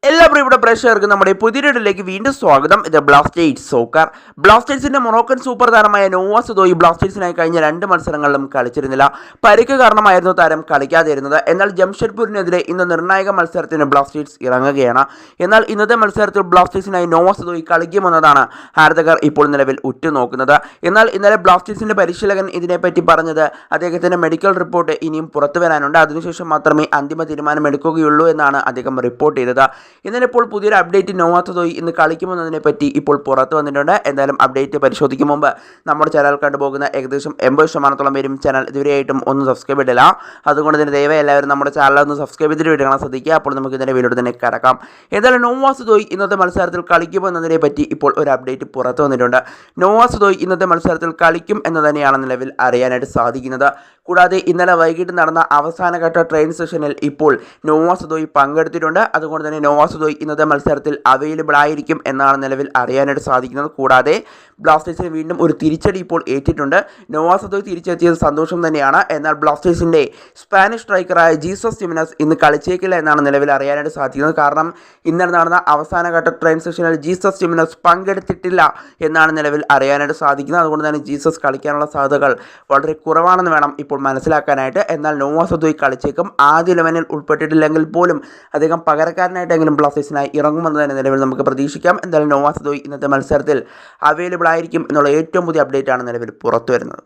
എല്ലാ പ്രിയപ്പെട്ട പ്രേക്ഷകർക്കും നമ്മുടെ പുതിയൊരിടയിലേക്ക് വീണ്ടും സ്വാഗതം. ഇത് ബ്ലാസ്റ്റേഴ്സ് സോക്കർ. ബ്ലാസ്റ്റേഴ്സിന്റെ മൊറോക്കൻ സൂപ്പർ താരമായ നോവ സദോയി ബ്ലാസ്റ്റേഴ്സിനായി കഴിഞ്ഞ 2 മത്സരങ്ങളിലും കളിച്ചിരുന്നില്ല. പരിക്ക് കാരണമായിരുന്നു താരം കളിക്കാതിരുന്നത്. എന്നാൽ ജംഷഡ്പൂരിനെതിരെ ഇന്ന് നിർണായക മത്സരത്തിന് ബ്ലാസ്റ്റേഴ്സ് ഇറങ്ങുകയാണ്. എന്നാൽ ഇന്നത്തെ മത്സരത്തിൽ ബ്ലാസ്റ്റേഴ്സിനായി നോവ സദോയി കളിക്കുമെന്നതാണ് ആരാധകർ ഇപ്പോൾ നിലവിൽ ഉറ്റുനോക്കുന്നത്. എന്നാൽ ഇന്നലെ ബ്ലാസ്റ്റേഴ്സിന്റെ പരിശീലകൻ ഇതിനെപ്പറ്റി പറഞ്ഞത് അദ്ദേഹത്തിന്റെ മെഡിക്കൽ റിപ്പോർട്ട് ഇനിയും പുറത്തു വരാനുണ്ട്. അതിനുശേഷം മാത്രമേ അന്തിമ തീരുമാനമെടുക്കുകയുള്ളൂ എന്നാണ് അദ്ദേഹം റിപ്പോർട്ട് ചെയ്തത്. ഇന്നിപ്പോൾ പുതിയൊരു അപ്ഡേറ്റ് നോവ സദോയി ഇന്ന് കളിക്കുമെന്നതിനെ പറ്റി ഇപ്പോൾ പുറത്തു വന്നിട്ടുണ്ട്. എന്തായാലും അപ്ഡേറ്റ് പരിശോധിക്കും മുമ്പ് നമ്മുടെ ചാനൽ കണ്ടുപോകുന്ന ഏകദേശം 80% പേരും ചാനൽ ഇതുവരെയായിട്ടും ഒന്ന് സബ്സ്ക്രൈബ് ചെയ്തില്ല. അതുകൊണ്ട് തന്നെ ദയവായി എല്ലാവരും നമ്മുടെ ചാനൽ ഒന്ന് സബ്സ്ക്രൈബ് ചെയ്തിട്ട് വീഡിയോ കാണാൻ ശ്രദ്ധിക്കുക. അപ്പോൾ നമുക്ക് ഇതിൻ്റെ വീഡിയോ തന്നെ കിടക്കാം. എന്തായാലും നോവ സദോയി ഇന്നത്തെ മത്സരത്തിൽ കളിക്കുമെന്നതിനെ പറ്റി ഇപ്പോൾ ഒരു അപ്ഡേറ്റ് പുറത്തു വന്നിട്ടുണ്ട്. നോവ സദോയി ഇന്നത്തെ മത്സരത്തിൽ കളിക്കും എന്ന് തന്നെയാണ് നിലവിൽ അറിയാനായിട്ട് സാധിക്കുന്നത്. കൂടാതെ ഇന്നലെ വൈകിട്ട് നടന്ന അവസാനഘട്ട ട്രെയിൻ സെഷനിൽ ഇപ്പോൾ നോവ സദോയി പങ്കെടുത്തിട്ടുണ്ട്. അതുകൊണ്ട് തന്നെ നോവ സദോയി ഇന്നത്തെ മത്സരത്തിൽ അവൈലബിൾ ആയിരിക്കും എന്നാണ് നിലവിൽ അറിയാനായിട്ട് സാധിക്കുന്നത്. കൂടാതെ ബ്ലാസ്റ്റേഴ്സിന് വീണ്ടും ഒരു തിരിച്ചടി ഇപ്പോൾ ഏറ്റിട്ടുണ്ട്. നോവ സദോയി തിരിച്ചെത്തിയത് സന്തോഷം തന്നെയാണ്. എന്നാൽ ബ്ലാസ്റ്റേഴ്സിൻ്റെ സ്പാനിഷ് സ്ട്രൈക്കറായ ജീസസ് ജിമിനസ് ഇന്ന് കളിച്ചേക്കില്ല എന്നാണ് നിലവിൽ അറിയാനായിട്ട് സാധിക്കുന്നത്. കാരണം ഇന്നലെ നടന്ന അവസാനഘട്ട ട്രെയിൻ സെഷനിൽ ജീസസ് ജിമിനസ് പങ്കെടുത്തിട്ടില്ല എന്നാണ് നിലവിൽ അറിയാനായിട്ട് സാധിക്കുന്നത്. അതുകൊണ്ട് തന്നെ ജീസസ് കളിക്കാനുള്ള സാധ്യതകൾ വളരെ കുറവാണെന്ന് വേണം ഇപ്പോൾ മനസ്സിലാക്കാനായിട്ട്. എന്നാൽ നോവ സദോയി കളിച്ചേക്കും. ആദ്യ 11-ൽ ഉൾപ്പെട്ടിട്ടില്ലെങ്കിൽ പോലും അദ്ദേഹം പകരക്കാരനായിട്ടെങ്കിലും ബ്ലാസ്റ്റേഴ്സിനായി ഇറങ്ങുമെന്ന് തന്നെ നിലവിൽ നമുക്ക് പ്രതീക്ഷിക്കാം. എന്തായാലും നോവ സദോയി ഇന്നത്തെ മത്സരത്തിൽ അവൈലബിൾ ആയിരിക്കും എന്നുള്ള ഏറ്റവും പുതിയ അപ്ഡേറ്റ് ആണ് നിലവിൽ പുറത്തു വരുന്നത്.